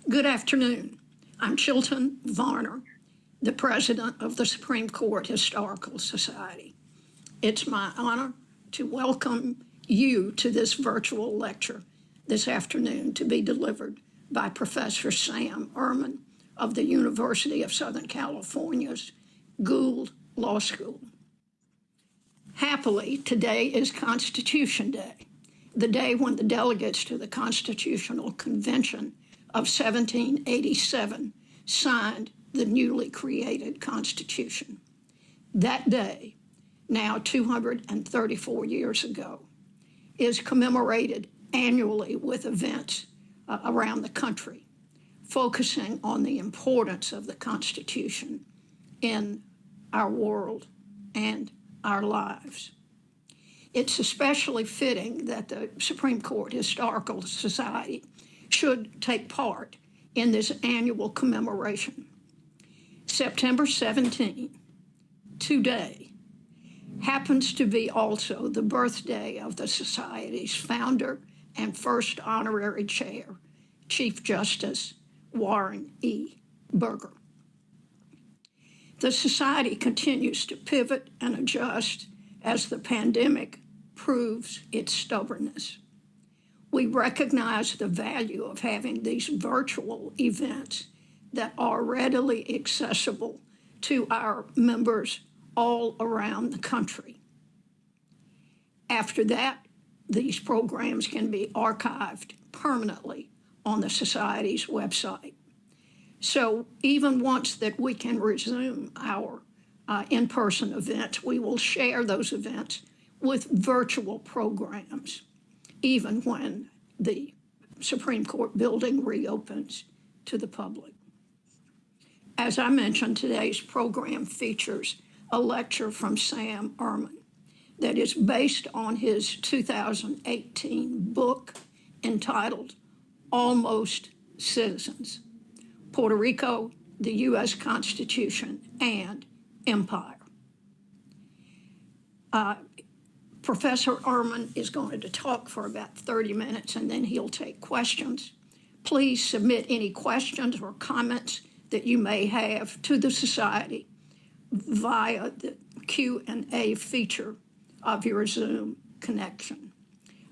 Good afternoon. I'm Chilton Varner, the president of the Supreme Court Historical Society. It's my honor to welcome you to this virtual lecture this afternoon to be delivered by Professor Sam Erman of the University of Southern California's Gould Law School. Happily, today is Constitution Day, the day when the delegates to the Constitutional Convention of 1787 signed the newly created Constitution. That day, now 234 years ago, is commemorated annually with events around the country, focusing on the importance of the Constitution in our world and our lives. It's especially fitting that the Supreme Court Historical Society should take part in this annual commemoration. September 17, today, happens to be also the birthday of the Society's founder and first honorary chair, Chief Justice Warren E. Burger. The Society continues to pivot and adjust as the pandemic proves its stubbornness. We recognize the value of having these virtual events that are readily accessible to our members all around the country. After that, these programs can be archived permanently on the Society's website. So even once that we can resume our in-person events, we will share those events with virtual programs, even when the Supreme Court building reopens to the public. As I mentioned, today's program features a lecture from Sam Erman that is based on his 2018 book entitled Almost Citizens: Puerto Rico, the U.S. Constitution, and Empire. Professor Erman is going to talk for about 30 minutes and then he'll take questions. Please submit any questions or comments that you may have to the Society via the Q&A feature of your Zoom connection.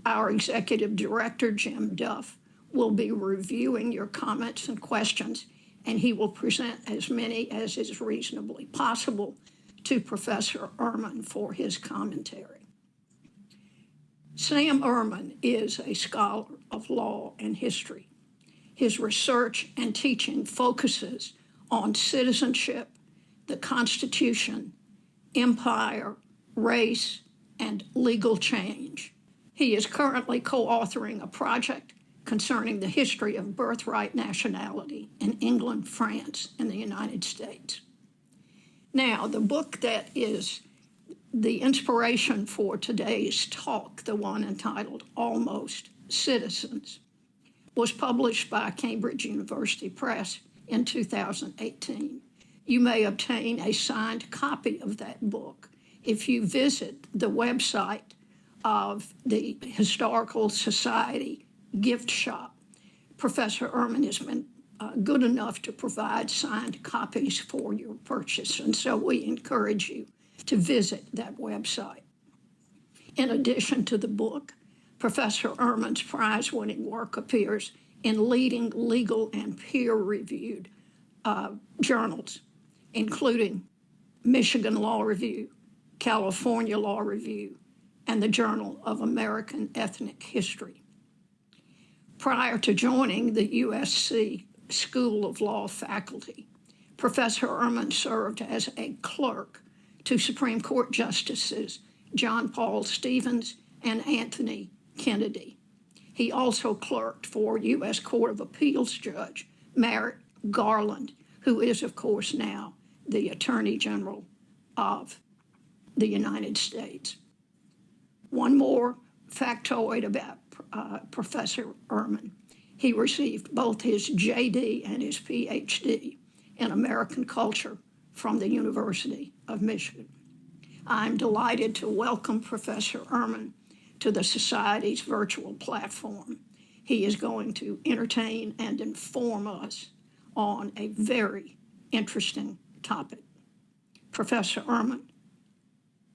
Our Executive Director, Jim Duff, will be reviewing your comments and questions, and he will present as many as is reasonably possible to Professor Erman for his commentary. Sam Erman is a scholar of law and history. His research and teaching focuses on citizenship, the Constitution, empire, race, and legal change. He is currently co-authoring a project concerning the history of birthright nationality in England, France, and the United States. Now, the book that is the inspiration for today's talk, the one entitled Almost Citizens, was published by Cambridge University Press in 2018. You may obtain a signed copy of that book if you visit the website of the Historical Society gift shop. Professor Erman has been good enough to provide signed copies for your purchase, and so we encourage you to visit that website. In addition to the book, Professor Erman's prize-winning work appears in leading legal and peer-reviewed journals, including Michigan Law Review, California Law Review, and the Journal of American Ethnic History. Prior to joining the USC School of Law faculty, Professor Erman served as a clerk to Supreme Court Justices John Paul Stevens and Anthony Kennedy. He also clerked for U.S. Court of Appeals Judge Merrick Garland, who is, of course, now the Attorney General of the United States. One more factoid about Professor Erman. He received both his JD and his PhD in American culture from the University of Michigan. I'm delighted to welcome Professor Erman to the Society's virtual platform. He is going to entertain and inform us on a very interesting topic. Professor Erman,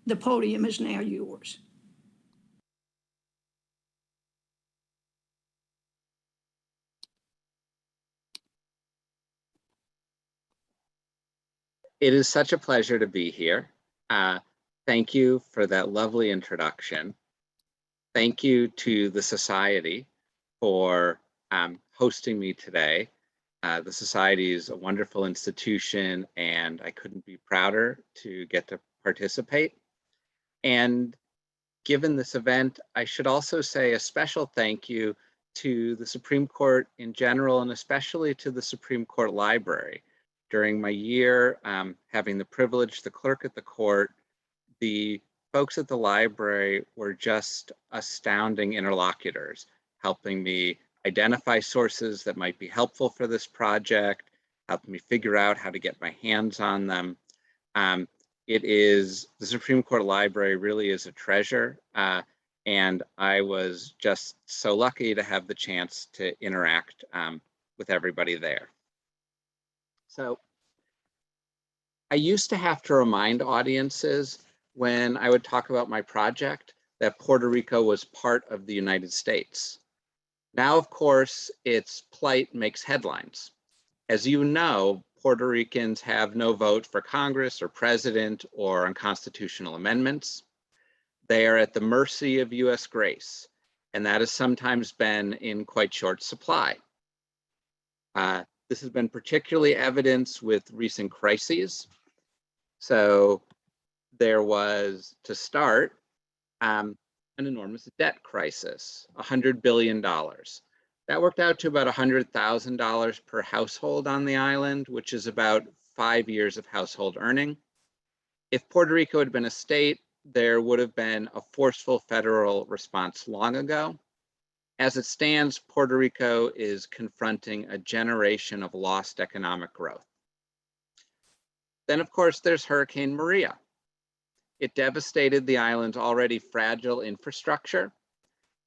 the podium is now yours. It is such a pleasure to be here. Thank you for that lovely introduction. Thank you to the Society for hosting me today. The Society is a wonderful institution, and I couldn't be prouder to get to participate. And given this event, I should also say a special thank you to the Supreme Court in general, and especially to the Supreme Court Library. During my year having the privilege, the clerk at the court, the folks at the library were just astounding interlocutors, helping me identify sources that might be helpful for this project, helping me figure out how to get my hands on them. The Supreme Court Library really is a treasure, and I was just so lucky to have the chance to interact with everybody there. So I used to have to remind audiences when I would talk about my project that Puerto Rico was part of the United States. Now, of course, its plight makes headlines. As you know, Puerto Ricans have no vote for Congress or president or on constitutional amendments. They are at the mercy of US grace, and that has sometimes been in quite short supply. This has been particularly evidenced with recent crises. So there was, to start, an enormous debt crisis, $100 billion. That worked out to about $100,000 per household on the island, which is about 5 years of household earning. If Puerto Rico had been a state, there would have been a forceful federal response long ago. As it stands, Puerto Rico is confronting a generation of lost economic growth. Then, of course, there's Hurricane Maria. It devastated the island's already fragile infrastructure,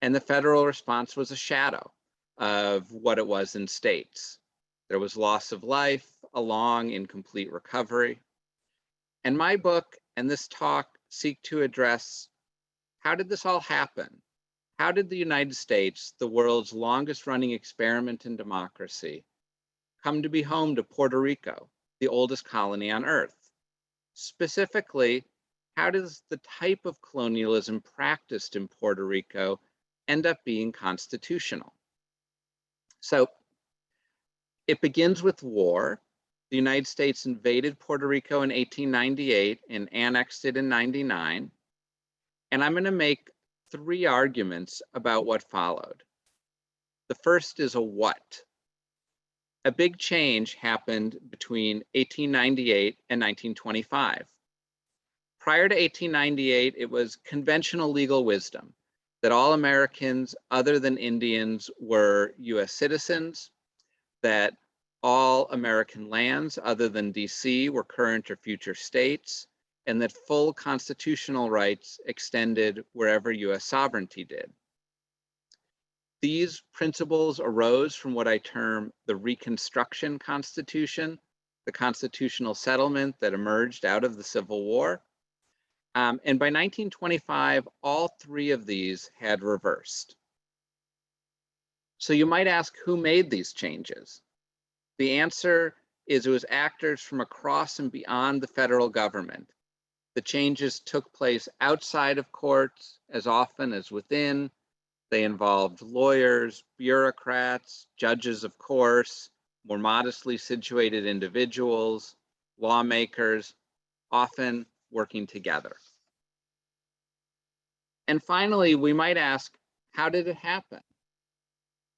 and the federal response was a shadow of what it was in states. There was loss of life, a long, incomplete recovery. And my book and this talk seek to address, how did this all happen? How did the United States, the world's longest running experiment in democracy, come to be home to Puerto Rico, the oldest colony on Earth? Specifically, how does the type of colonialism practiced in Puerto Rico end up being constitutional? So it begins with war. The United States invaded Puerto Rico in 1898 and annexed it in 99. And I'm going to make 3 arguments about what followed. The first is a what. A big change happened between 1898 and 1925. Prior to 1898, it was conventional legal wisdom that all Americans other than Indians were US citizens, that all American lands other than DC were current or future states, and that full constitutional rights extended wherever US sovereignty did. These principles arose from what I term the Reconstruction Constitution, the constitutional settlement that emerged out of the Civil War. And by 1925, all 3 of these had reversed. So you might ask, who made these changes? The answer is it was actors from across and beyond the federal government. The changes took place outside of courts as often as within. They involved lawyers, bureaucrats, judges, of course, more modestly situated individuals, lawmakers, often working together. And finally, we might ask, how did it happen?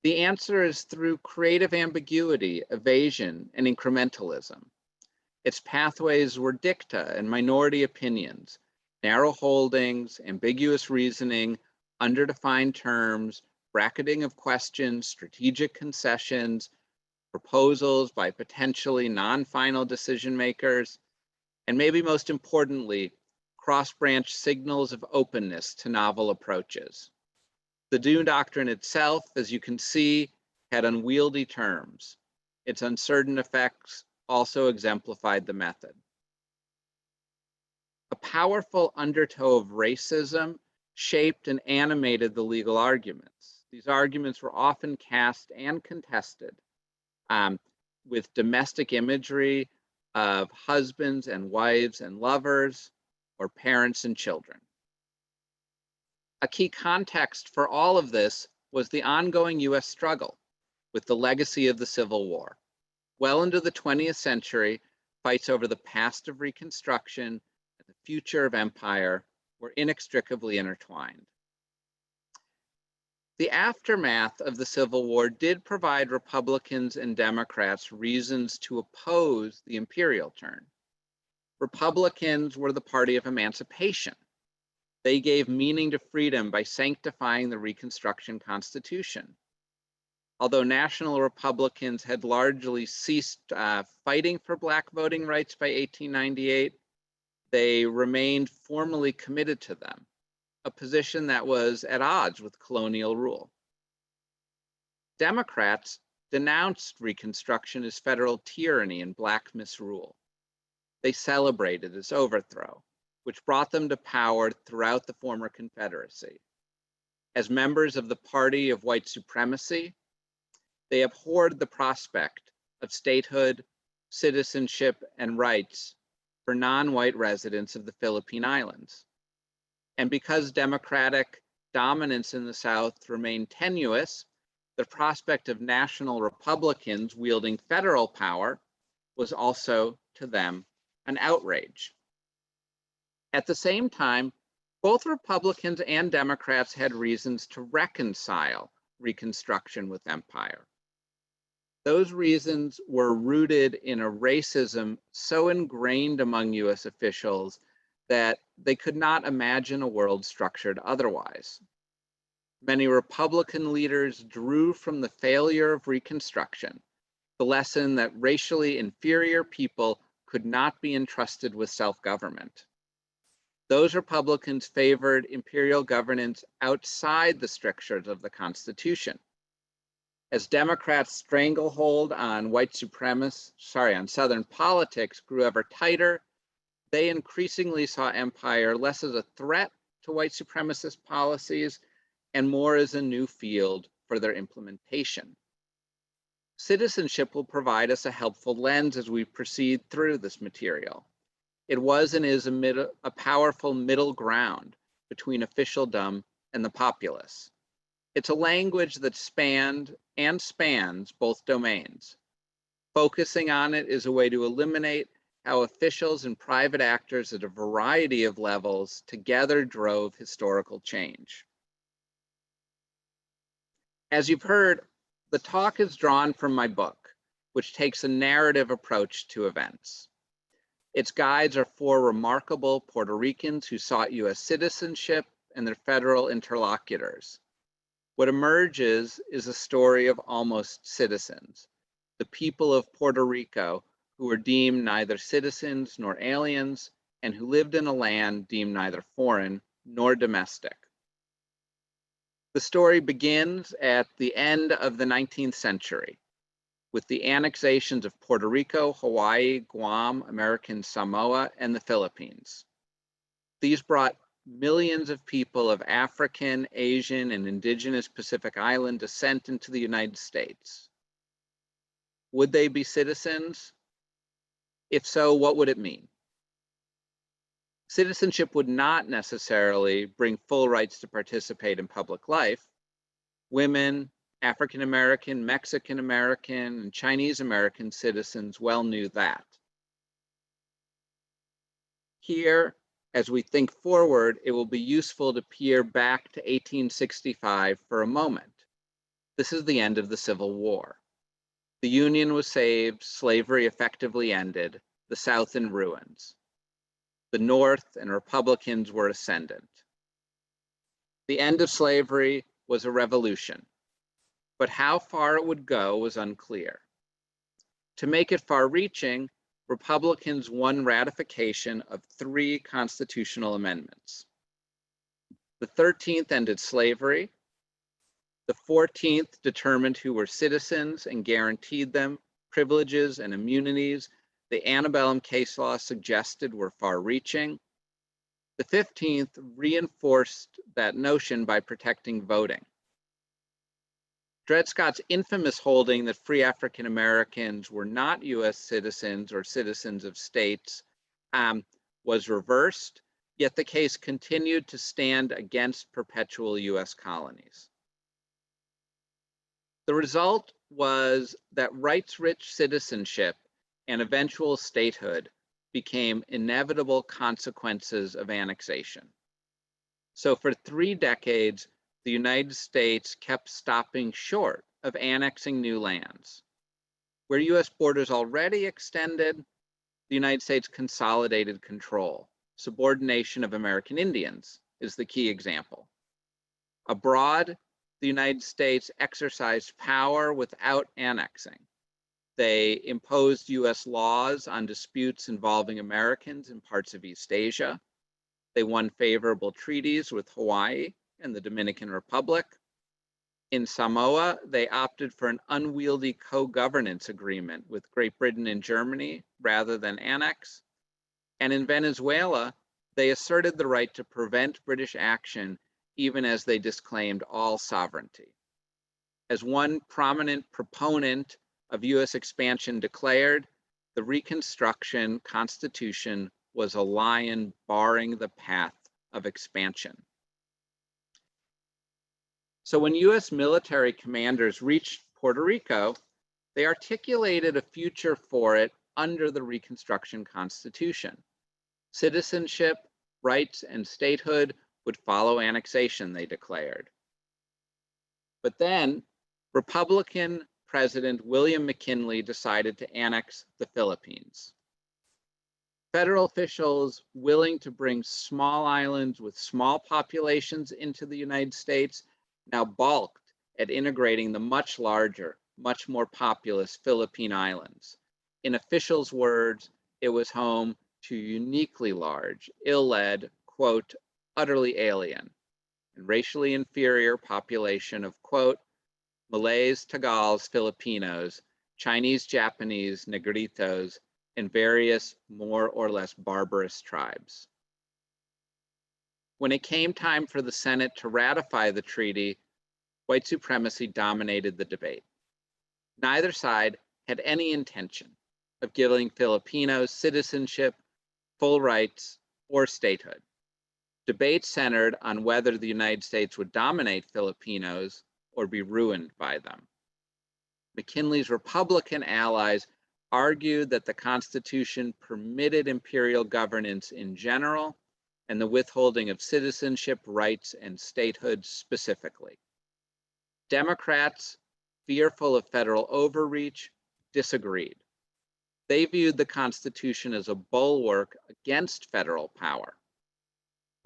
The answer is through creative ambiguity, evasion, and incrementalism. Its pathways were dicta and minority opinions, narrow holdings, ambiguous reasoning, underdefined terms, bracketing of questions, strategic concessions, proposals by potentially non-final decision makers, and maybe most importantly, cross-branch signals of openness to novel approaches. The Dune Doctrine itself, as you can see, had unwieldy terms. Its uncertain effects also exemplified the method. A powerful undertow of racism shaped and animated the legal arguments. These arguments were often cast and contested with domestic imagery of husbands and wives and lovers, or parents and children. A key context for all of this was the ongoing US struggle with the legacy of the Civil War. Well into the 20th century, fights over the past of Reconstruction and the future of empire were inextricably intertwined. The aftermath of the Civil War did provide Republicans and Democrats reasons to oppose the imperial turn. Republicans were the party of emancipation. They gave meaning to freedom by sanctifying the Reconstruction Constitution. Although National Republicans had largely ceased fighting for Black voting rights by 1898, they remained formally committed to them, a position that was at odds with colonial rule. Democrats denounced Reconstruction as federal tyranny and Black misrule. They celebrated its overthrow, which brought them to power throughout the former Confederacy. As members of the party of white supremacy, they abhorred the prospect of statehood, citizenship, and rights for non-white residents of the Philippine Islands. And because Democratic dominance in the South remained tenuous, the prospect of national Republicans wielding federal power was also, to them, an outrage. At the same time, both Republicans and Democrats had reasons to reconcile Reconstruction with empire. Those reasons were rooted in a racism so ingrained among US officials that they could not imagine a world structured otherwise. Many Republican leaders drew from the failure of Reconstruction the lesson that racially inferior people could not be entrusted with self-government. Those Republicans favored imperial governance outside the strictures of the Constitution. As Democrats' stranglehold on on Southern politics grew ever tighter, they increasingly saw empire less as a threat to white supremacist policies and more as a new field for their implementation. Citizenship will provide us a helpful lens as we proceed through this material. It was and is a powerful middle ground between officialdom and the populace. It's a language that spanned and spans both domains. Focusing on it is a way to eliminate how officials and private actors at a variety of levels together drove historical change. As you've heard, the talk is drawn from my book, which takes a narrative approach to events. Its guides are four remarkable Puerto Ricans who sought US citizenship and their federal interlocutors. What emerges is a story of almost citizens, the people of Puerto Rico who were deemed neither citizens nor aliens and who lived in a land deemed neither foreign nor domestic. The story begins at the end of the 19th century with the annexations of Puerto Rico, Hawaii, Guam, American Samoa, and the Philippines. These brought millions of people of African, Asian, and indigenous Pacific Island descent into the United States. Would they be citizens? If so, what would it mean? Citizenship would not necessarily bring full rights to participate in public life. Women, African American, Mexican American, and Chinese American citizens well knew that. Here, as we think forward, it will be useful to peer back to 1865 for a moment. This is the end of the Civil War. The Union was saved, slavery effectively ended, the South in ruins. The North and Republicans were ascendant. The end of slavery was a revolution, but how far it would go was unclear. To make it far-reaching, Republicans won ratification of 3 constitutional amendments. The 13th ended slavery, The 14th determined who were citizens and guaranteed them privileges and immunities the antebellum case law suggested were far-reaching. The 15th reinforced that notion by protecting voting. Dred Scott's infamous holding that free African Americans were not US citizens or citizens of states was reversed, yet the case continued to stand against perpetual US colonies. The result was that rights-rich citizenship and eventual statehood became inevitable consequences of annexation. So for 3 decades, the United States kept stopping short of annexing new lands. Where US borders already extended, the United States consolidated control. Subordination of American Indians is the key example. Abroad, the United States exercised power without annexing. They imposed US laws on disputes involving Americans in parts of East Asia. They won favorable treaties with Hawaii and the Dominican Republic. In Samoa, they opted for an unwieldy co-governance agreement with Great Britain and Germany rather than annex. And in Venezuela, they asserted the right to prevent British action even as they disclaimed all sovereignty. As one prominent proponent of US expansion declared, the Reconstruction Constitution was a lion barring the path of expansion. So when US military commanders reached Puerto Rico, they articulated a future for it under the Reconstruction Constitution. Citizenship, rights, and statehood would follow annexation, they declared. But then, Republican President William McKinley decided to annex the Philippines. Federal officials willing to bring small islands with small populations into the United States now balked at integrating the much larger, much more populous Philippine Islands. In officials' words, it was home to uniquely large, ill-led, quote, utterly alien, and racially inferior population of, quote, Malays, Tagals, Filipinos, Chinese, Japanese, Negritos, and various more or less barbarous tribes. When it came time for the Senate to ratify the treaty, white supremacy dominated the debate. Neither side had any intention of giving Filipinos citizenship, full rights, or statehood. Debate centered on whether the United States would dominate Filipinos or be ruined by them. McKinley's Republican allies argued that the Constitution permitted imperial governance in general and the withholding of citizenship, rights, and statehood specifically. Democrats, fearful of federal overreach, disagreed. They viewed the Constitution as a bulwark against federal power.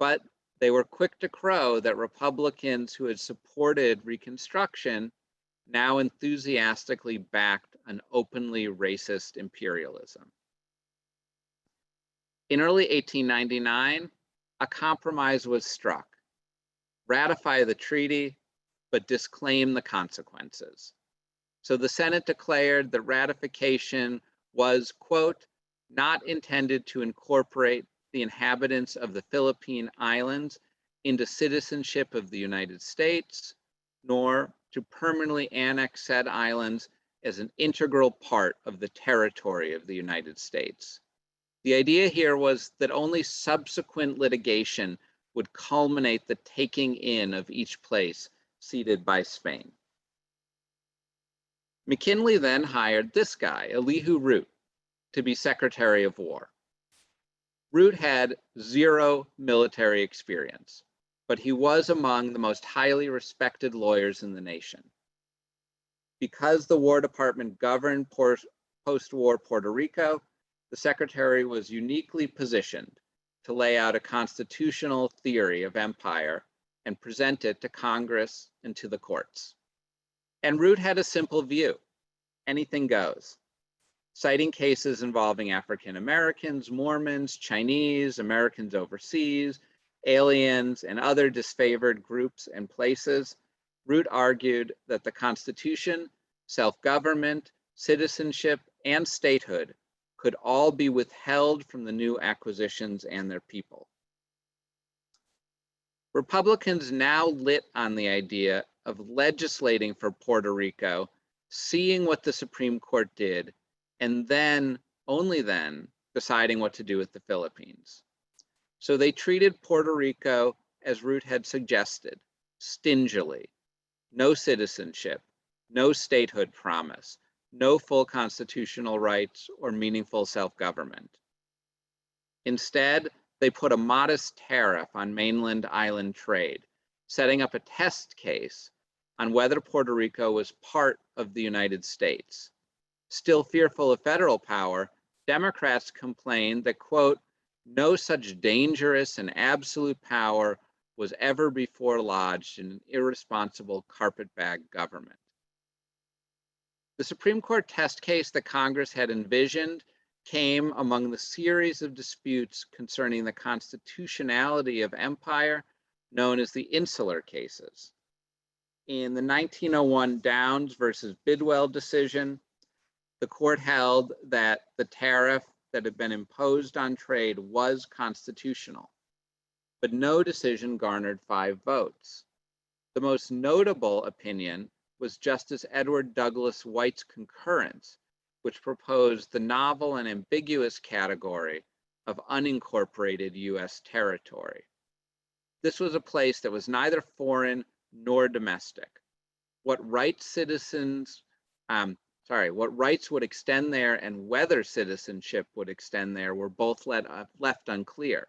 But they were quick to crow that Republicans who had supported Reconstruction now enthusiastically backed an openly racist imperialism. In early 1899, a compromise was struck. Ratify the treaty, but disclaim the consequences. So the Senate declared that ratification was, quote, not intended to incorporate the inhabitants of the Philippine Islands into citizenship of the United States, nor to permanently annex said islands as an integral part of the territory of the United States. The idea here was that only subsequent litigation would culminate the taking in of each place ceded by Spain. McKinley then hired this guy, Elihu Root, to be Secretary of War. Root had zero military experience, but he was among the most highly respected lawyers in the nation. Because the War Department governed post-war Puerto Rico, the Secretary was uniquely positioned to lay out a constitutional theory of empire and present it to Congress and to the courts. And Root had a simple view: anything goes, citing cases involving African Americans, Mormons, Chinese, Americans overseas, aliens, and other disfavored groups and places. Root argued that the Constitution, self-government, citizenship, and statehood could all be withheld from the new acquisitions and their people. Republicans now lit on the idea of legislating for Puerto Rico, seeing what the Supreme Court did, and then, only then, deciding what to do with the Philippines. So they treated Puerto Rico, as Root had suggested, stingily. No citizenship, no statehood promise, no full constitutional rights or meaningful self-government. Instead, they put a modest tariff on mainland island trade, setting up a test case on whether Puerto Rico was part of the United States. Still fearful of federal power, Democrats complained that, quote, no such dangerous and absolute power was ever before lodged in an irresponsible carpetbag government. The Supreme Court test case that Congress had envisioned came among the series of disputes concerning the constitutionality of empire known as the insular cases. In the 1901 Downs versus Bidwell decision, the court held that the tariff that had been imposed on trade was constitutional, but no decision garnered 5 votes. The most notable opinion was Justice Edward Douglas White's concurrence, which proposed the novel and ambiguous category of unincorporated US territory. This was a place that was neither foreign nor domestic. What rights would extend there and whether citizenship would extend there were both left unclear.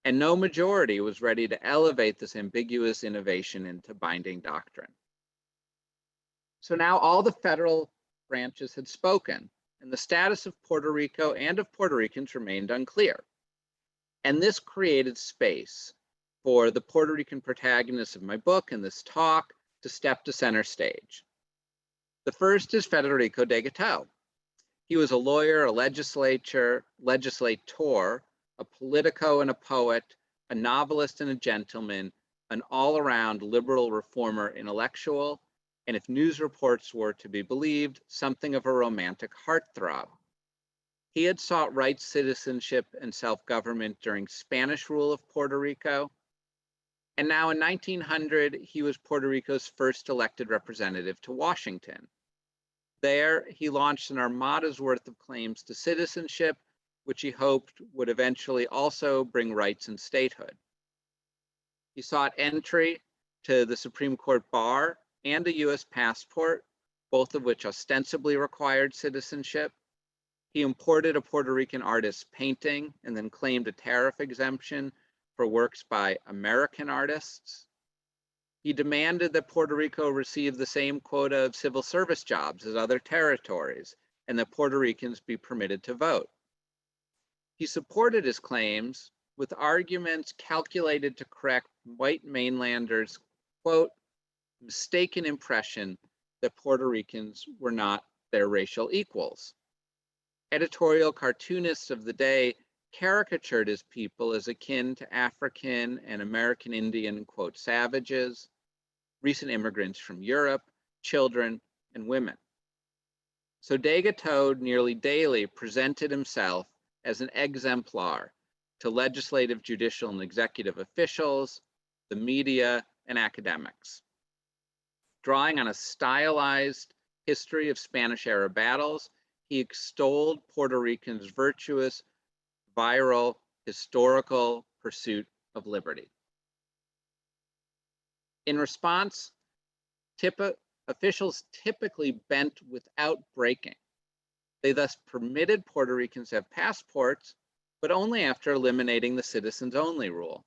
And no majority was ready to elevate this ambiguous innovation into binding doctrine. So now all the federal branches had spoken, and the status of Puerto Rico and of Puerto Ricans remained unclear. And this created space for the Puerto Rican protagonists of my book and this talk to step to center stage. The first is Federico de Gateau. He was a lawyer, a legislator, a politico and a poet, a novelist and a gentleman, an all-around liberal reformer intellectual, and if news reports were to be believed, something of a romantic heartthrob. He had sought rights, citizenship, and self-government during Spanish rule of Puerto Rico, and now in 1900, he was Puerto Rico's first elected representative to Washington. There, he launched an armada's worth of claims to citizenship, which he hoped would eventually also bring rights and statehood. He sought entry to the Supreme Court bar and a US passport, both of which ostensibly required citizenship. He imported a Puerto Rican artist's painting and then claimed a tariff exemption for works by American artists. He demanded that Puerto Rico receive the same quota of civil service jobs as other territories and that Puerto Ricans be permitted to vote. He supported his claims with arguments calculated to correct white mainlanders' quote, mistaken impression that Puerto Ricans were not their racial equals. Editorial cartoonists of the day caricatured his people as akin to African and American Indian, quote, savages, recent immigrants from Europe, children, and women. So de Gateau nearly daily presented himself as an exemplar to legislative, judicial, and executive officials, the media, and academics. Drawing on a stylized history of Spanish-era battles, he extolled Puerto Ricans' virtuous, viral, historical pursuit of liberty. In response, officials typically bent without breaking. They thus permitted Puerto Ricans to have passports, but only after eliminating the citizens-only rule.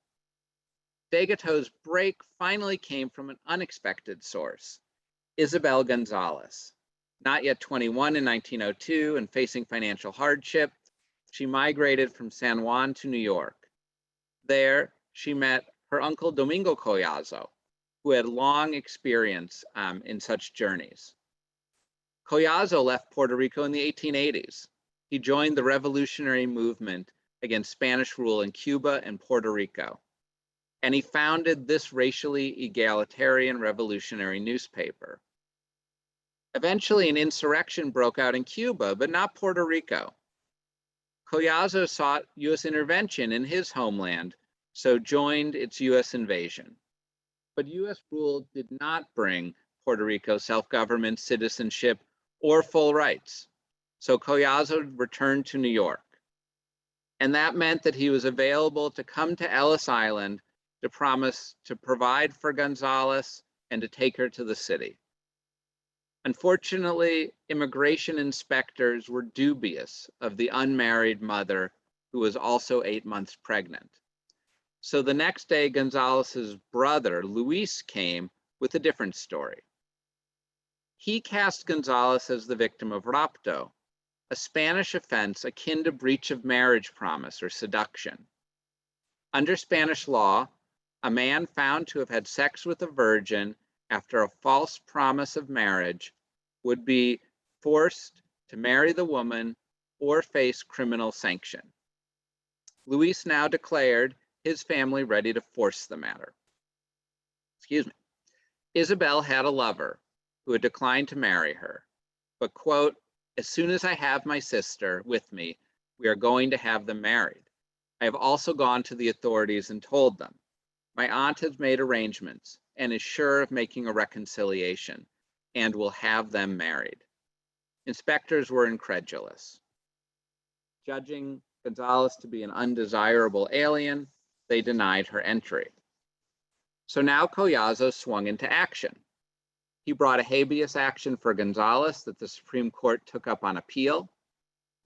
De Gateau's break finally came from an unexpected source, Isabel Gonzalez. Not yet 21 in 1902 and facing financial hardship, she migrated from San Juan to New York. There, she met her uncle Domingo Collazo, who had long experience in such journeys. Collazo left Puerto Rico in the 1880s. He joined the revolutionary movement against Spanish rule in Cuba and Puerto Rico. and he founded this racially egalitarian revolutionary newspaper. Eventually, an insurrection broke out in Cuba, but not Puerto Rico. Collazo sought U.S. intervention in his homeland, so joined its U.S. invasion. But U.S. rule did not bring Puerto Rico self-government, citizenship, or full rights. So Collazo returned to New York. And that meant that he was available to come to Ellis Island to promise to provide for Gonzalez and to take her to the city. Unfortunately, immigration inspectors were dubious of the unmarried mother who was also 8 months pregnant. So the next day, Gonzalez's brother, Luis, came with a different story. He cast Gonzalez as the victim of rapto, a Spanish offense akin to breach of marriage promise or seduction. Under Spanish law, a man found to have had sex with a virgin after a false promise of marriage would be forced to marry the woman or face criminal sanction. Luis now declared his family ready to force the matter. Isabel had a lover who had declined to marry her, but, quote, as soon as I have my sister with me, we are going to have them married. I have also gone to the authorities and told them. My aunt has made arrangements and is sure of making a reconciliation and will have them married. Inspectors were incredulous. Judging Gonzalez to be an undesirable alien, they denied her entry. So now Collazo swung into action. He brought a habeas action for Gonzalez that the Supreme Court took up on appeal.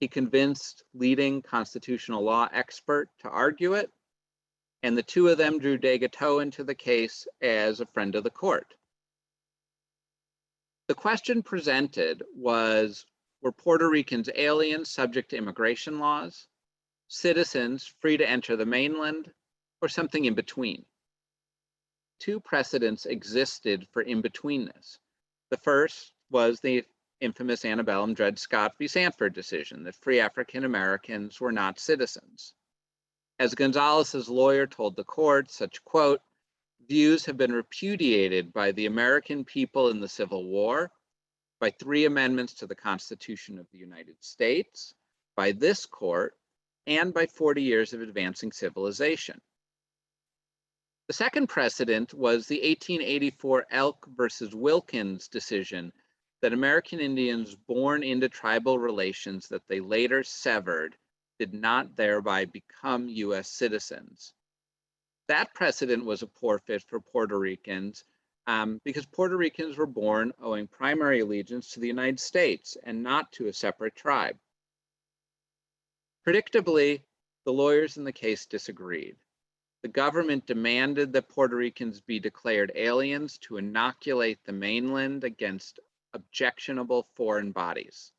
He convinced leading constitutional law expert to argue it, and the two of them drew de Gateau into the case as a friend of the court. The question presented was, were Puerto Ricans aliens subject to immigration laws, citizens free to enter the mainland, or something in between? Two precedents existed for in-betweenness. The first was the infamous antebellum Dred Scott v. Sanford decision that free African Americans were not citizens. As Gonzalez's lawyer told the court, such, quote, views have been repudiated by the American people in the Civil War, by 3 amendments to the Constitution of the United States, by this court, and by 40 years of advancing civilization. The second precedent was the 1884 Elk versus Wilkins decision that American Indians born into tribal relations that they later severed did not thereby become U.S. citizens. That precedent was a poor fit for Puerto Ricans because Puerto Ricans were born owing primary allegiance to the United States and not to a separate tribe. Predictably, the lawyers in the case disagreed. The government demanded that Puerto Ricans be declared aliens to inoculate the mainland against objectionable foreign bodies.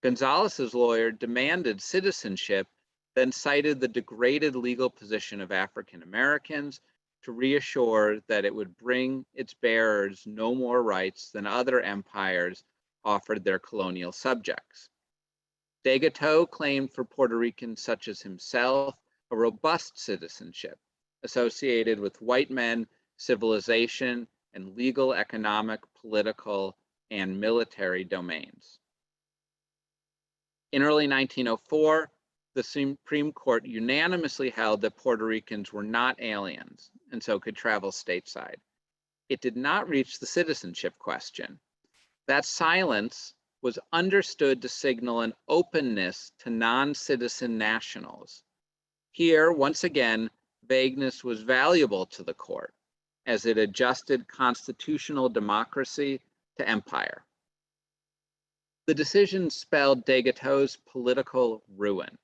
Gonzalez's lawyer demanded citizenship, then cited the degraded legal position of African Americans to reassure that it would bring its bearers no more rights than other empires offered their colonial subjects. De Gateau claimed for Puerto Ricans such as himself a robust citizenship associated with white men, civilization, and legal, economic, political, and military domains. In early 1904, the Supreme Court unanimously held that Puerto Ricans were not aliens and so could travel stateside. It did not reach the citizenship question. That silence was understood to signal an openness to non-citizen nationals. Here, once again, vagueness was valuable to the court as it adjusted constitutional democracy to empire. The decision spelled de Gateau's political ruin.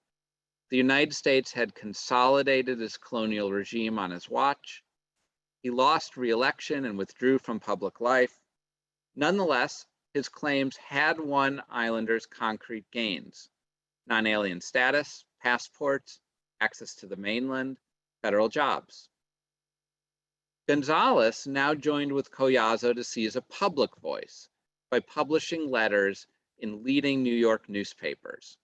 The United States had consolidated his colonial regime on his watch. He lost re-election and withdrew from public life. Nonetheless, his claims had won islanders concrete gains: non-alien status, passports, access to the mainland, federal jobs. Gonzalez now joined with Collazo to seize a public voice by publishing letters in leading New York newspapers.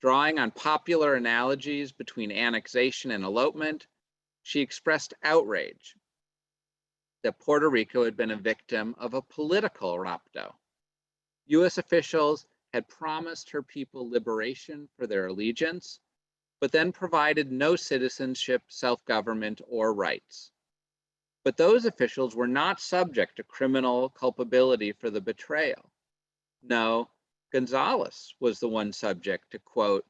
Drawing on popular analogies between annexation and elopement, she expressed outrage that Puerto Rico had been a victim of a political rapto. US officials had promised her people liberation for their allegiance, but then provided no citizenship, self-government, or rights. But those officials were not subject to criminal culpability for the betrayal. No, Gonzalez was the one subject to, quote,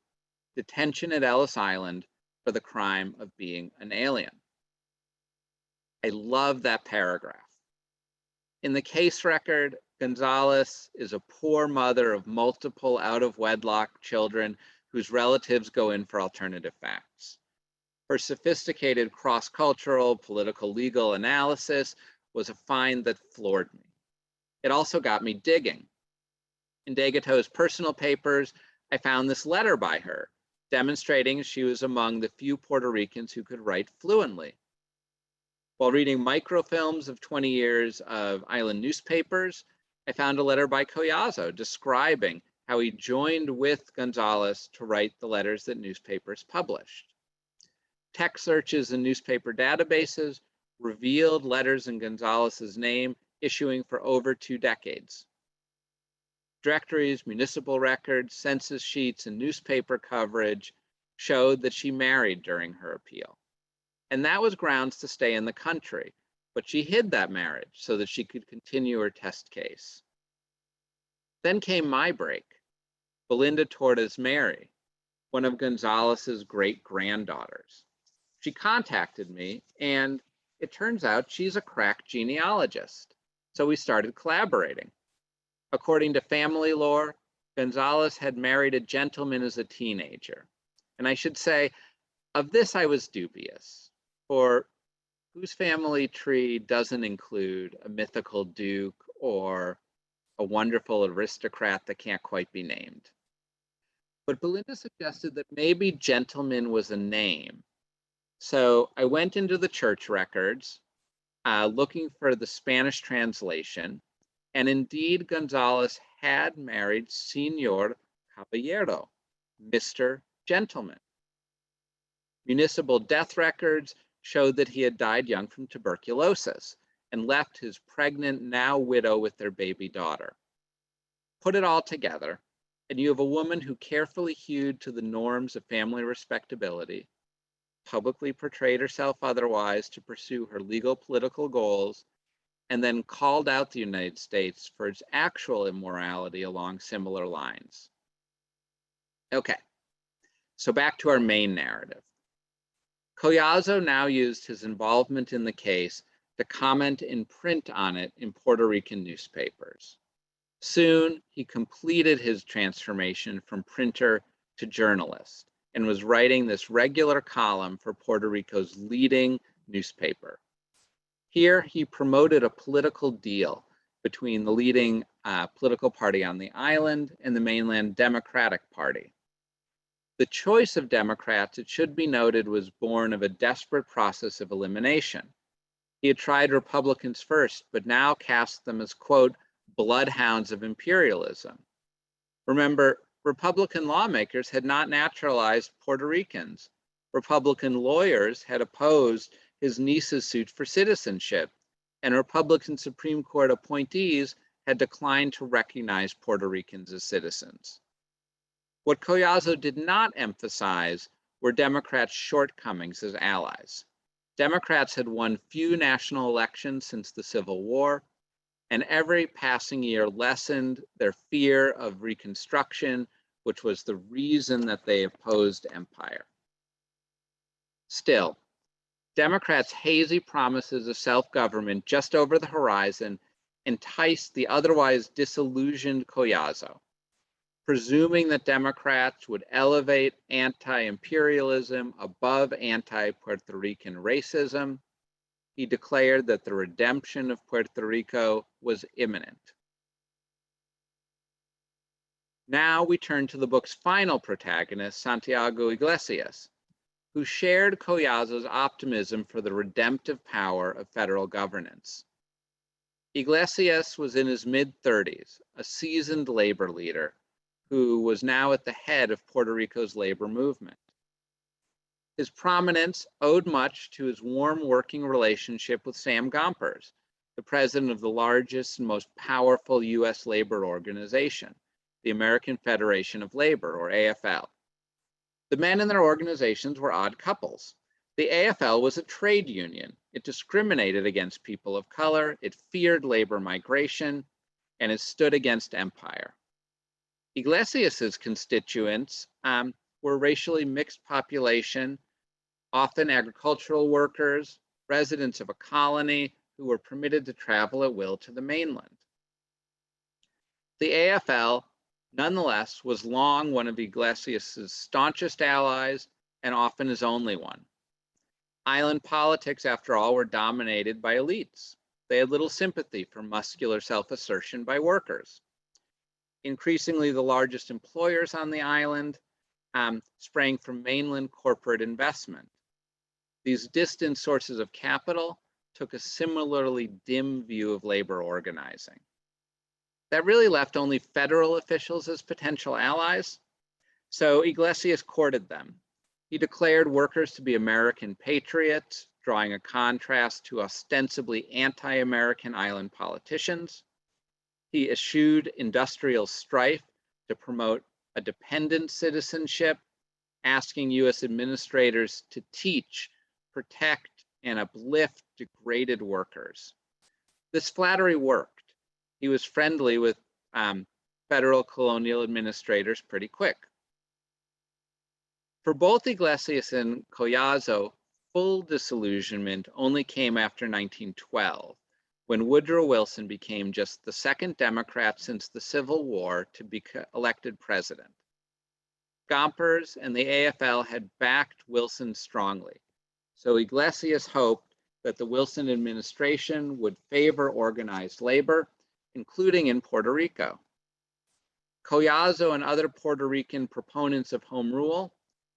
detention at Ellis Island for the crime of being an alien. I love that paragraph. In the case record, Gonzalez is a poor mother of multiple out-of-wedlock children whose relatives go in for alternative facts. Her sophisticated cross-cultural, political, legal analysis was a find that floored me. It also got me digging. In Degato's personal papers, I found this letter by her, demonstrating she was among the few Puerto Ricans who could write fluently. While reading microfilms of 20 years of island newspapers, I found a letter by Collazo describing how he joined with Gonzalez to write the letters that newspapers published. Text searches in newspaper databases revealed letters in Gonzalez's name issuing for over 2 decades. Directories, municipal records, census sheets, and newspaper coverage showed that she married during her appeal. And that was grounds to stay in the country, but she hid that marriage so that she could continue her test case. Then came my break, Belinda Torres Mary, one of Gonzalez's great-granddaughters. She contacted me, and it turns out she's a crack genealogist, so we started collaborating. According to family lore, Gonzalez had married a gentleman as a teenager. And I should say, of this I was dubious, for whose family tree doesn't include a mythical duke or a wonderful aristocrat that can't quite be named? But Belinda suggested that maybe gentleman was a name. So I went into the church records looking for the Spanish translation, and indeed Gonzalez had married Señor Caballero, Mr. Gentleman. Municipal death records showed that he had died young from tuberculosis and left his pregnant, now widow, with their baby daughter. Put it all together, and you have a woman who carefully hewed to the norms of family respectability, publicly portrayed herself otherwise to pursue her legal political goals, and then called out the United States for its actual immorality along similar lines. Okay, so back to our main narrative. Collazo now used his involvement in the case to comment in print on it in Puerto Rican newspapers. Soon, he completed his transformation from printer to journalist and was writing this regular column for Puerto Rico's leading newspaper. Here, he promoted a political deal between the leading political party on the island and the mainland Democratic Party. The choice of Democrats, it should be noted, was born of a desperate process of elimination. He had tried Republicans first, but now cast them as, quote, bloodhounds of imperialism. Remember, Republican lawmakers had not naturalized Puerto Ricans. Republican lawyers had opposed his niece's suit for citizenship, and Republican Supreme Court appointees had declined to recognize Puerto Ricans as citizens. What Collazo did not emphasize were Democrats' shortcomings as allies. Democrats had won few national elections since the Civil War, and every passing year lessened their fear of Reconstruction, which was the reason that they opposed empire. Still, Democrats' hazy promises of self-government just over the horizon enticed the otherwise disillusioned Collazo. Presuming that Democrats would elevate anti-imperialism above anti-Puerto Rican racism, he declared that the redemption of Puerto Rico was imminent. Now we turn to the book's final protagonist, Santiago Iglesias, who shared Collazo's optimism for the redemptive power of federal governance. Iglesias was in his mid-30s, a seasoned labor leader who was now at the head of Puerto Rico's labor movement. His prominence owed much to his warm working relationship with Sam Gompers, the president of the largest and most powerful US labor organization, the American Federation of Labor, or AFL. The men in their organizations were odd couples. The AFL was a trade union. It discriminated against people of color, it feared labor migration, and it stood against empire. Iglesias's constituents were racially mixed population, often agricultural workers, residents of a colony who were permitted to travel at will to the mainland. The AFL, nonetheless, was long one of Iglesias's staunchest allies and often his only one. Island politics, after all, were dominated by elites. They had little sympathy for muscular self-assertion by workers. Increasingly, the largest employers on the island sprang from mainland corporate investment. These distant sources of capital took a similarly dim view of labor organizing. That really left only federal officials as potential allies, so Iglesias courted them. He declared workers to be American patriots, drawing a contrast to ostensibly anti-American island politicians. He eschewed industrial strife to promote a dependent citizenship, asking US administrators to teach, protect, and uplift degraded workers. This flattery worked. He was friendly with federal colonial administrators pretty quick. For both Iglesias and Collazo, full disillusionment only came after 1912, when Woodrow Wilson became just the second Democrat since the Civil War to be elected president. Gompers and the AFL had backed Wilson strongly, so Iglesias hoped that the Wilson administration would favor organized labor, including in Puerto Rico. Collazo and other Puerto Rican proponents of home rule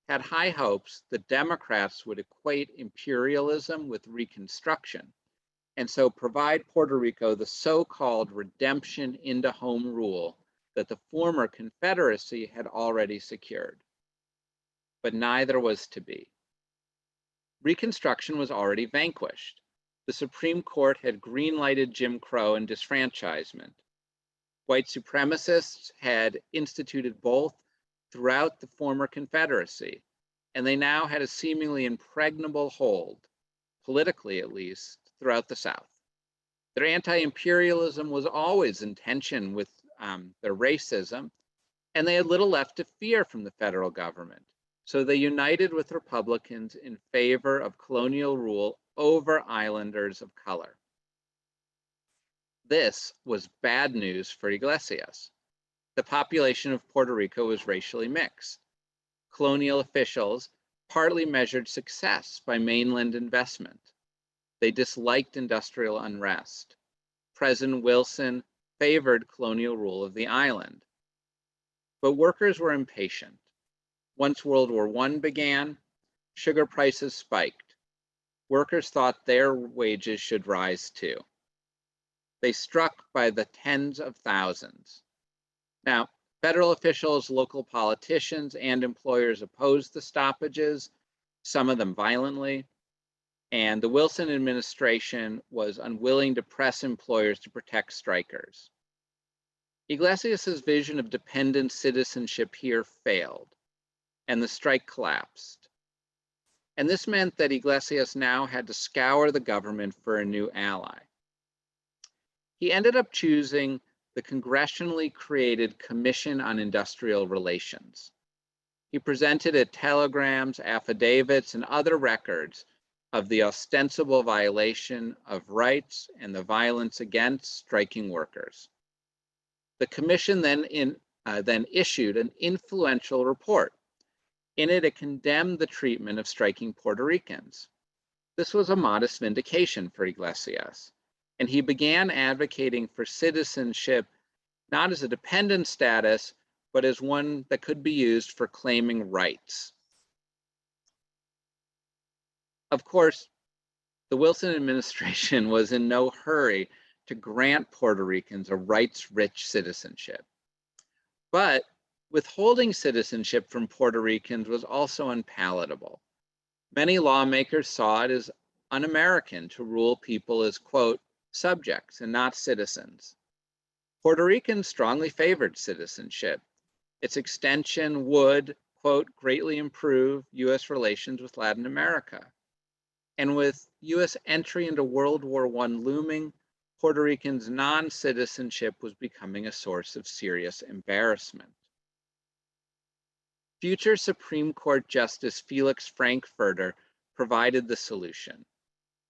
had high hopes that Democrats would equate imperialism with Reconstruction, and so provide Puerto Rico the so-called redemption into home rule that the former Confederacy had already secured. But neither was to be. Reconstruction was already vanquished. The Supreme Court had green-lighted Jim Crow and disfranchisement. White supremacists had instituted both throughout the former Confederacy, and they now had a seemingly impregnable hold, politically at least, throughout the South. Their anti-imperialism was always in tension with their racism, and they had little left to fear from the federal government. So they united with Republicans in favor of colonial rule over islanders of color. This was bad news for Iglesias. The population of Puerto Rico was racially mixed. Colonial officials partly measured success by mainland investment. They disliked industrial unrest. President Wilson favored colonial rule of the island. But workers were impatient. Once World War I began, sugar prices spiked. Workers thought their wages should rise too. They struck by the tens of thousands. Now, federal officials, local politicians, and employers opposed the stoppages, some of them violently, and the Wilson administration was unwilling to press employers to protect strikers. Iglesias's vision of dependent citizenship here failed, and the strike collapsed. And this meant that Iglesias now had to scour the government for a new ally. He ended up choosing the congressionally created Commission on Industrial Relations. He presented it telegrams, affidavits, and other records of the ostensible violation of rights and the violence against striking workers. The commission then issued an influential report. In it, it condemned the treatment of striking Puerto Ricans. This was a modest vindication for Iglesias, and he began advocating for citizenship not as a dependent status, but as one that could be used for claiming rights. Of course, the Wilson administration was in no hurry to grant Puerto Ricans a rights-rich citizenship. But withholding citizenship from Puerto Ricans was also unpalatable. Many lawmakers saw it as un-American to rule people as, quote, subjects and not citizens. Puerto Ricans strongly favored citizenship. Its extension would, quote, greatly improve U.S. relations with Latin America. And with U.S. entry into World War I looming, Puerto Ricans' non-citizenship was becoming a source of serious embarrassment. Future Supreme Court Justice Felix Frankfurter provided the solution.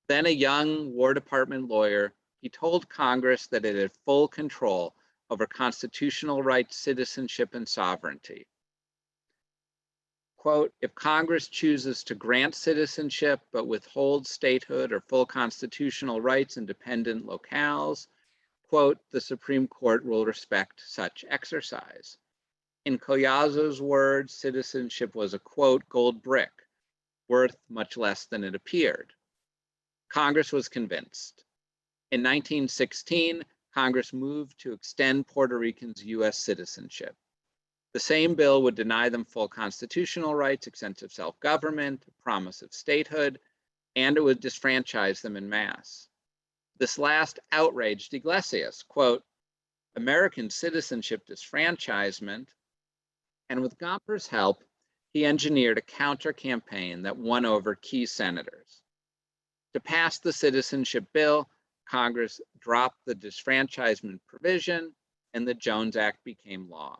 Then a young War Department lawyer, he told Congress that it had full control over constitutional rights, citizenship, and sovereignty. Quote, if Congress chooses to grant citizenship but withhold statehood or full constitutional rights in dependent locales, quote, the Supreme Court will respect such exercise. In Collazo's words, citizenship was a, quote, gold brick, worth much less than it appeared. Congress was convinced. In 1916, Congress moved to extend Puerto Ricans' U.S. citizenship. The same bill would deny them full constitutional rights, extensive self-government, promise of statehood, and it would disfranchise them en masse. This last outraged Iglesias, quote, American citizenship disfranchisement, and with Gomper's help, he engineered a counter-campaign that won over key senators. To pass the citizenship bill, Congress dropped the disfranchisement provision, and the Jones Act became law.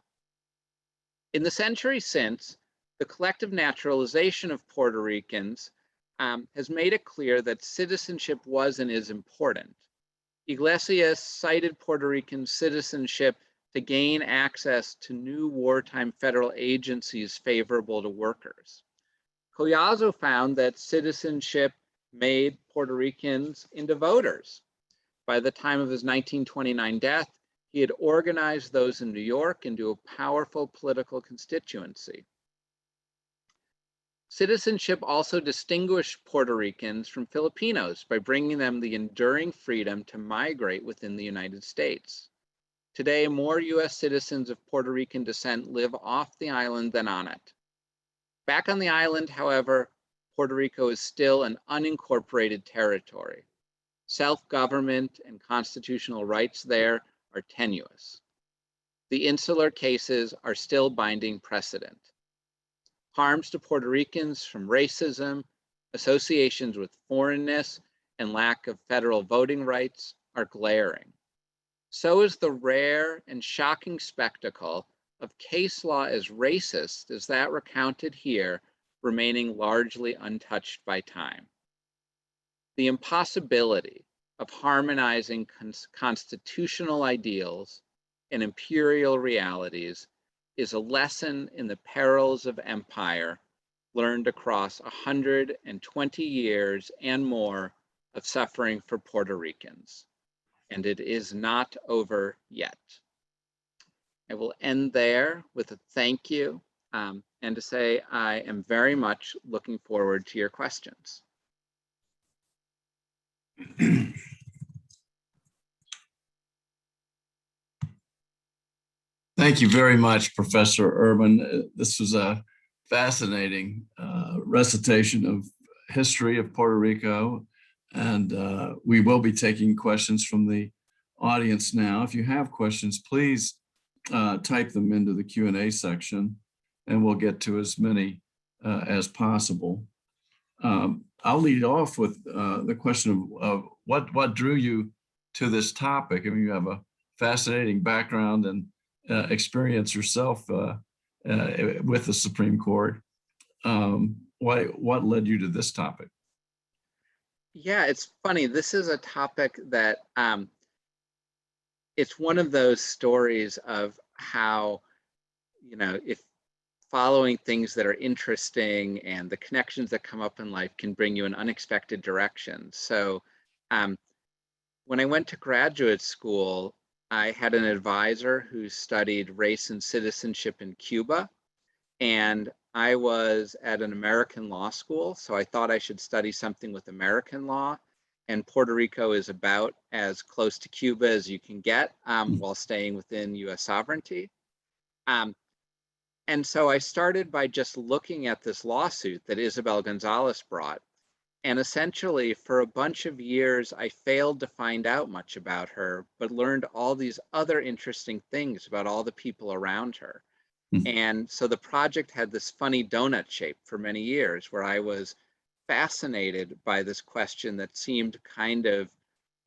In the century since, the collective naturalization of Puerto Ricans has made it clear that citizenship was and is important. Iglesias cited Puerto Rican citizenship to gain access to new wartime federal agencies favorable to workers. Collazo found that citizenship made Puerto Ricans into voters. By the time of his 1929 death, he had organized those in New York into a powerful political constituency. Citizenship also distinguished Puerto Ricans from Filipinos by bringing them the enduring freedom to migrate within the United States. Today, more U.S. citizens of Puerto Rican descent live off the island than on it. Back on the island, however, Puerto Rico is still an unincorporated territory. Self-government and constitutional rights there are tenuous. The insular cases are still binding precedent. Harms to Puerto Ricans from racism, associations with foreignness, and lack of federal voting rights are glaring. So is the rare and shocking spectacle of case law as racist as that recounted here remaining largely untouched by time. The impossibility of harmonizing constitutional ideals and imperial realities is a lesson in the perils of empire learned across 120 years and more of suffering for Puerto Ricans. And it is not over yet. I will end there with a thank you and to say I am very much looking forward to your questions. Thank you very much, Professor Erman. This was a fascinating recitation of history of Puerto Rico, and we will be taking questions from the audience now. If you have questions, please type them into the Q&A section, and we'll get to as many as possible. I'll lead off with the question of what drew you to this topic. I mean, you have a fascinating background and experience yourself with the Supreme Court. What led you to this topic? Yeah, it's funny. This is a topic that it's one of those stories of how, you know, if following things that are interesting and the connections that come up in life can bring you in unexpected directions. So when I went to graduate school, I had an advisor who studied race and citizenship in Cuba, and I was at an American law school, so I thought I should study something with American law, and Puerto Rico is about as close to Cuba as you can get while staying within US sovereignty. And so I started by just looking at this lawsuit that Isabel Gonzalez brought. And essentially, for a bunch of years, I failed to find out much about her, but learned all these other interesting things about all the people around her. And so the project had this funny donut shape for many years, where I was fascinated by this question that seemed kind of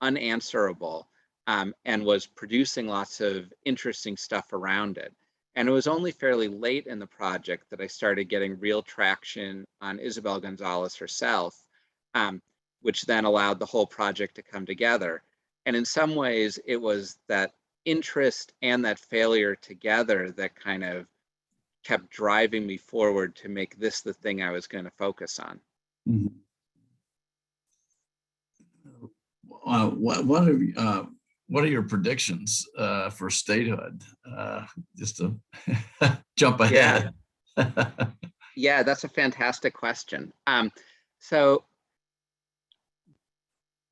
unanswerable, and was producing lots of interesting stuff around it. And it was only fairly late in the project that I started getting real traction on Isabel Gonzalez herself, which then allowed the whole project to come together. And in some ways, it was that interest and that failure together that kind of kept driving me forward to make this the thing I was going to focus on. Mhm. What are your predictions for statehood? Just to jump ahead. Yeah, that's a fantastic question. So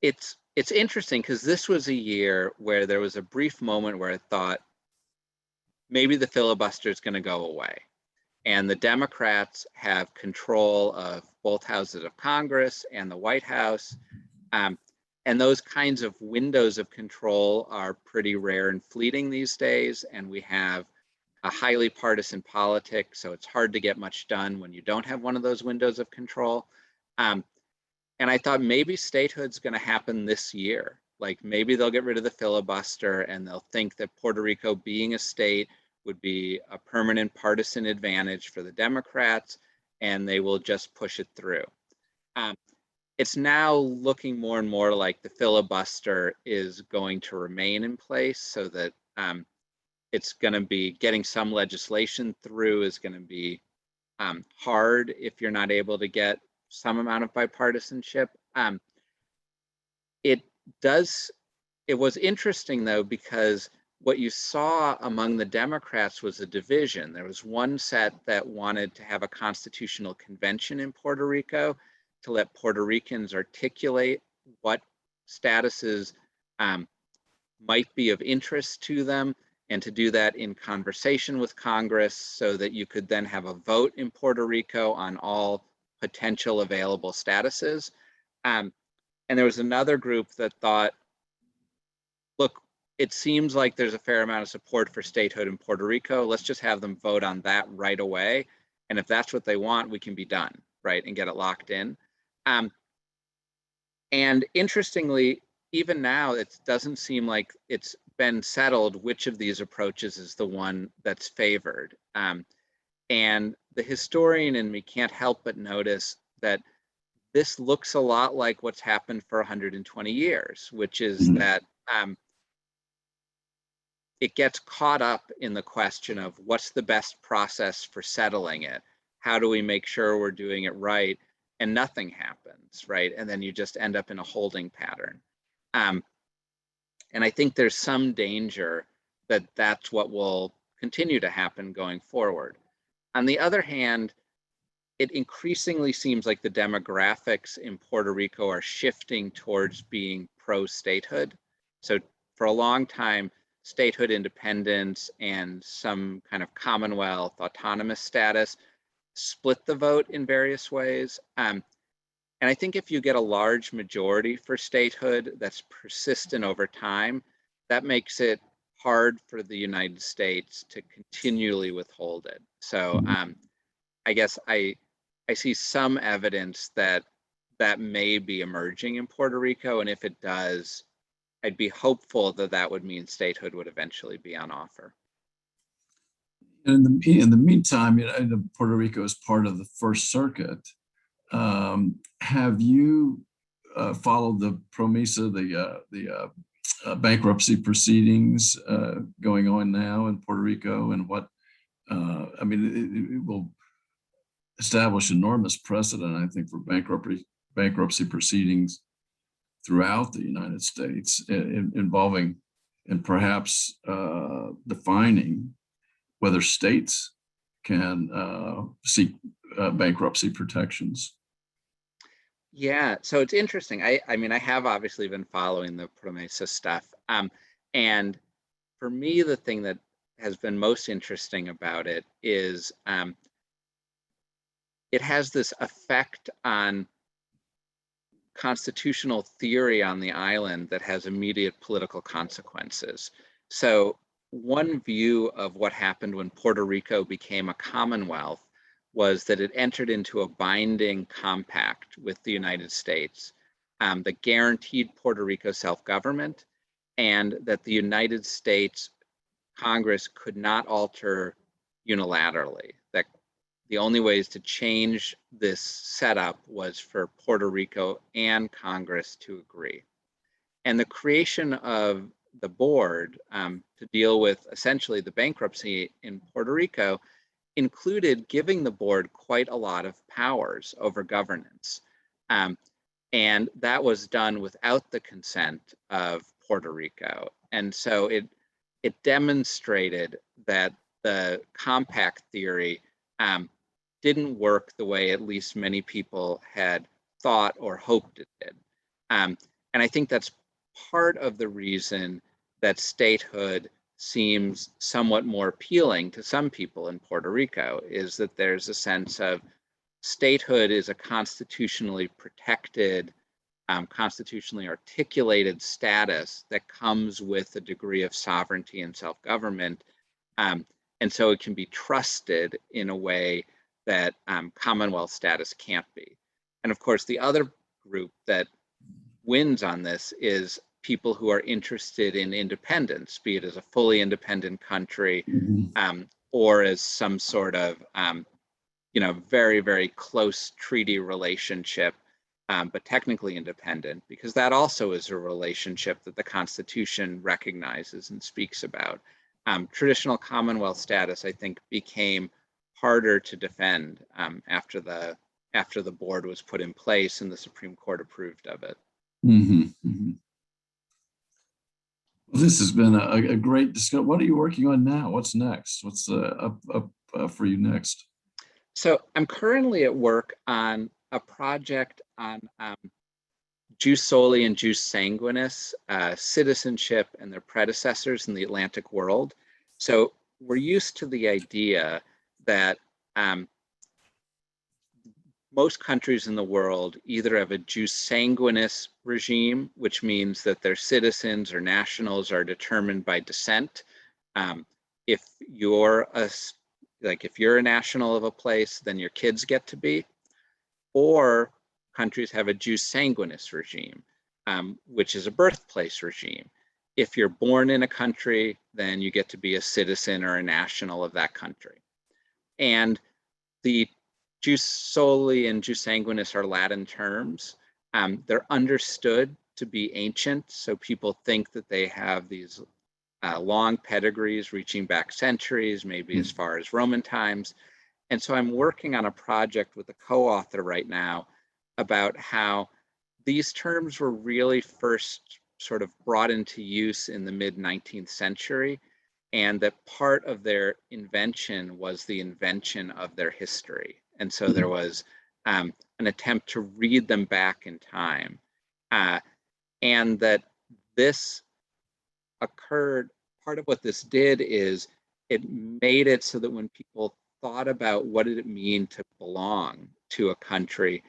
it's interesting because this was a year where there was a brief moment where I thought maybe the filibuster is going to go away. And the Democrats have control of both houses of Congress and the White House. And those kinds of windows of control are pretty rare and fleeting these days. And we have a highly partisan politics, so it's hard to get much done when you don't have one of those windows of control. And I thought maybe statehood's going to happen this year. Like maybe they'll get rid of the filibuster and they'll think that Puerto Rico being a state would be a permanent partisan advantage for the Democrats, and they will just push it through. It's now looking more and more like the filibuster is going to remain in place, so that it's going to be getting some legislation through is going to be hard if you're not able to get some amount of bipartisanship. It was interesting though, because what you saw among the Democrats was a division. There was one set that wanted to have a constitutional convention in Puerto Rico to let Puerto Ricans articulate what statuses might be of interest to them, and to do that in conversation with Congress so that you could then have a vote in Puerto Rico on all potential available statuses. And there was another group that thought, look, it seems like there's a fair amount of support for statehood in Puerto Rico. Let's just have them vote on that right away. And if that's what they want, we can be done, right, and get it locked in. And interestingly, even now, it doesn't seem like it's been settled which of these approaches is the one that's favored. And the historian in me can't help but notice that this looks a lot like what's happened for 120 years, which is that it gets caught up in the question of what's the best process for settling it? How do we make sure we're doing it right? And nothing happens, right? And then you just end up in a holding pattern. And I think there's some danger that that's what will continue to happen going forward. On the other hand, it increasingly seems like the demographics in Puerto Rico are shifting towards being pro-statehood. So for a long time, statehood independence and some kind of Commonwealth autonomous status split the vote in various ways. And I think if you get a large majority for statehood that's persistent over time, that makes it hard for the United States to continually withhold it. So I guess I see some evidence that that may be emerging in Puerto Rico. And if it does, I'd be hopeful that that would mean statehood would eventually be on offer. And in the meantime, Puerto Rico is part of the First Circuit. Have you followed the PROMESA, the bankruptcy proceedings going on now in Puerto Rico, and what, it will establish enormous precedent, I think, for bankruptcy proceedings throughout the United States, involving and perhaps defining whether states can seek bankruptcy protections. Yeah, so it's interesting. I have obviously been following the PROMESA stuff. And for me, the thing that has been most interesting about it is it has this effect on constitutional theory on the island that has immediate political consequences. So one view of what happened when Puerto Rico became a commonwealth was that it entered into a binding compact with the United States that guaranteed Puerto Rico self-government, and that the United States Congress could not alter unilaterally, that the only ways to change this setup was for Puerto Rico and Congress to agree. And the creation of the board to deal with essentially the bankruptcy in Puerto Rico included giving the board quite a lot of powers over governance. And that was done without the consent of Puerto Rico. And so it demonstrated that the compact theory didn't work the way at least many people had thought or hoped it did. And I think that's part of the reason that statehood seems somewhat more appealing to some people in Puerto Rico, is that there's a sense of statehood is a constitutionally protected, constitutionally articulated status that comes with a degree of sovereignty and self-government. And so it can be trusted in a way that Commonwealth status can't be. And of course, the other group that wins on this is people who are interested in independence, be it as a fully independent country or as some sort of very, very close treaty relationship, but technically independent, because that also is a relationship that the Constitution recognizes and speaks about. Traditional Commonwealth status, I think, became harder to defend after the board was put in place and the Supreme Court approved of it. Well, this has been a great discussion. What are you working on now? What's next? What's up for you next? So I'm currently at work on a project on jus soli and jus sanguinis, citizenship and their predecessors in the Atlantic world. So we're used to the idea that most countries in the world either have a jus sanguinis regime, which means that their citizens or nationals are determined by descent. If you're a national of a place, then your kids get to be. Or countries have a jus sanguinis regime, which is a birthplace regime. If you're born in a country, then you get to be a citizen or a national of that country. And the jus soli and jus sanguinis are Latin terms. They're understood to be ancient, so people think that they have these long pedigrees reaching back centuries, maybe as far as Roman times. And so I'm working on a project with a co-author right now about how these terms were really first sort of brought into use in the mid-19th century, and that part of their invention was the invention of their history. And so there was an attempt to read them back in time. And that this occurred, part of what this did is it made it so that when people thought about what did it mean to belong to a country,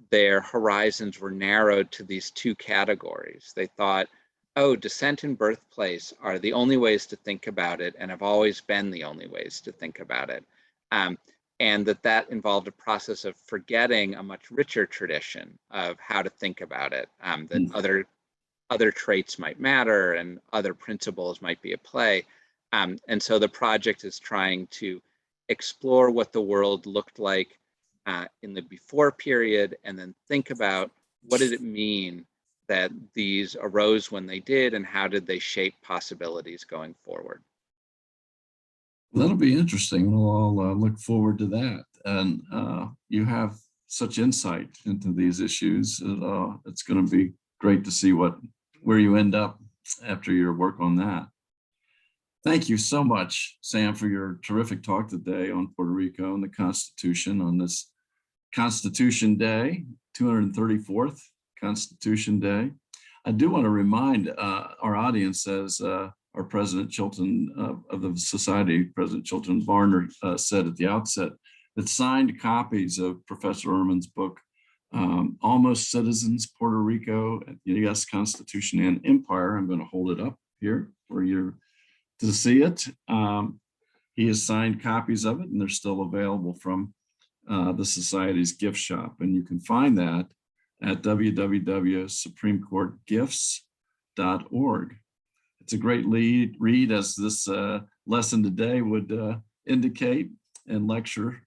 their horizons were narrowed to these two categories. They thought, oh, descent and birthplace are the only ways to think about it and have always been the only ways to think about it. And that involved a process of forgetting a much richer tradition of how to think about it, that other traits might matter and other principles might be at play. And so the project is trying to explore what the world looked like in the before period, and then think about what did it mean that these arose when they did, and how did they shape possibilities going forward. That'll be interesting. We'll all look forward to that. And you have such insight into these issues. It's going to be great to see where you end up after your work on that. Thank you so much, Sam, for your terrific talk today on Puerto Rico and the Constitution on this Constitution Day, 234th Constitution Day. I do want to remind our audience, as our President Chilton of the Society, President Chilton Varner, said at the outset, that signed copies of Professor Erman's book, Almost Citizens, Puerto Rico, U.S. Constitution and Empire. I'm going to hold it up here for you to see it. He has signed copies of it, and they're still available from the Society's gift shop. And you can find that at www.supremecourtgifts.org. It's a great read, as this lesson today would indicate, and lecture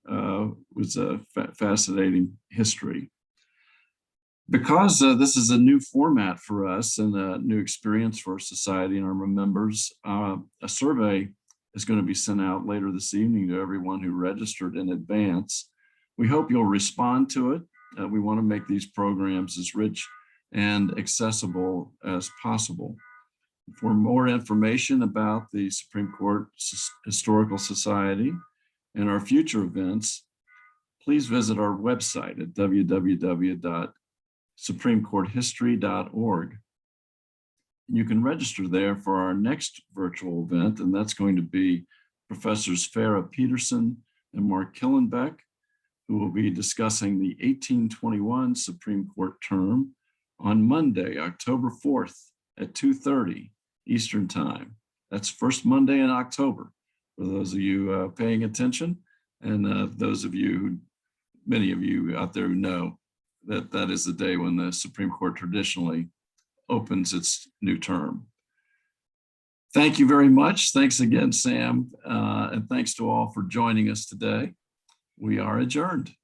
was a fascinating history. Because this is a new format for us and a new experience for our society and our members, a survey is going to be sent out later this evening to everyone who registered in advance. We hope you'll respond to it. We want to make these programs as rich and accessible as possible. For more information about the Supreme Court Historical Society and our future events, please visit our website at www.supremecourthistory.org. You can register there for our next virtual event, and that's going to be Professors Farah Peterson and Mark Killenbeck, who will be discussing the 1821 Supreme Court term on Monday, October 4th at 2:30 Eastern Time. That's first Monday in October, for those of you paying attention, and those of you, many of you out there who know that that is the day when the Supreme Court traditionally opens its new term. Thank you very much. Thanks again, Sam, and thanks to all for joining us today. We are adjourned.